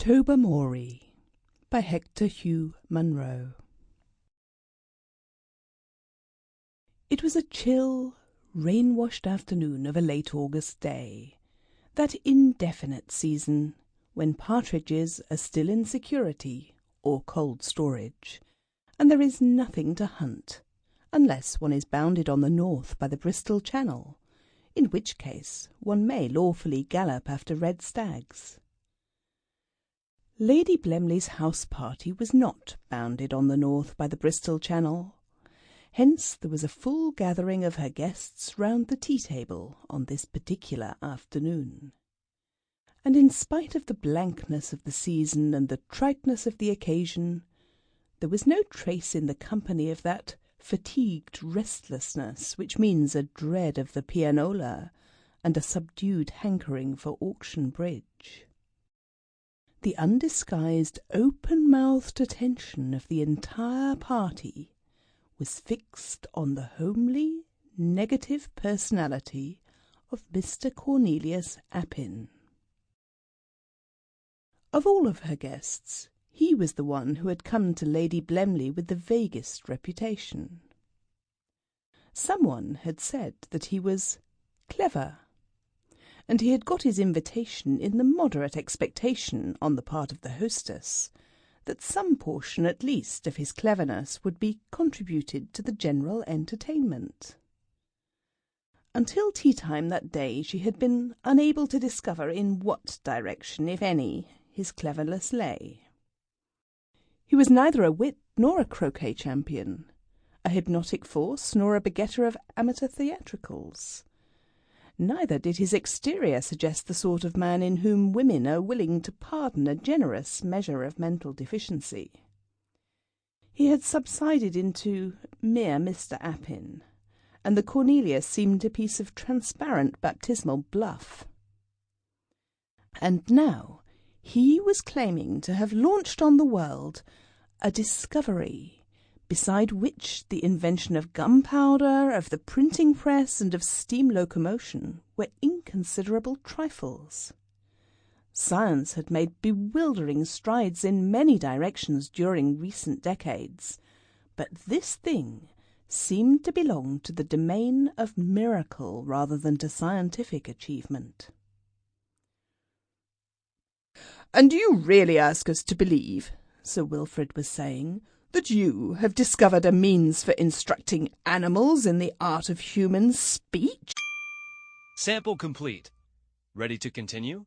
Tobermory by Hector Hugh Munro. It was a chill, rain-washed afternoon of a late August day, that indefinite season when partridges are still in security or cold storage, and there is nothing to hunt, unless one is bounded on the north by the Bristol Channel, in which case one may lawfully gallop after red stags. Lady Blemley's house-party was not bounded on the north by the Bristol Channel. Hence there was a full gathering of her guests round the tea-table on this particular afternoon. And in spite of the blankness of the season and the triteness of the occasion, there was no trace in the company of that fatigued restlessness which means a dread of the pianola and a subdued hankering for auction bridge. The undisguised, open-mouthed attention of the entire party was fixed on the homely, negative personality of Mr. Cornelius Appin. Of all of her guests, he was the one who had come to Lady Blemley with the vaguest reputation. Someone had said that he was clever, and he had got his invitation in the moderate expectation on the part of the hostess that some portion at least of his cleverness would be contributed to the general entertainment. Until tea-time that day she had been unable to discover in what direction, if any, his cleverness lay. He was neither a wit nor a croquet champion, a hypnotic force nor a begetter of amateur theatricals. Neither did his exterior suggest the sort of man in whom women are willing to pardon a generous measure of mental deficiency. He had subsided into mere Mr. Appin, and the Cornelius seemed a piece of transparent baptismal bluff. And now he was claiming to have launched on the world a discovery beside which the invention of gunpowder, of the printing press, and of steam locomotion were inconsiderable trifles. Science had made bewildering strides in many directions during recent decades, but this thing seemed to belong to the domain of miracle rather than to scientific achievement. "And do you really ask us to believe," Sir Wilfrid was saying, "that you have discovered a means for instructing animals in the art of human speech?" Sample complete. Ready to continue?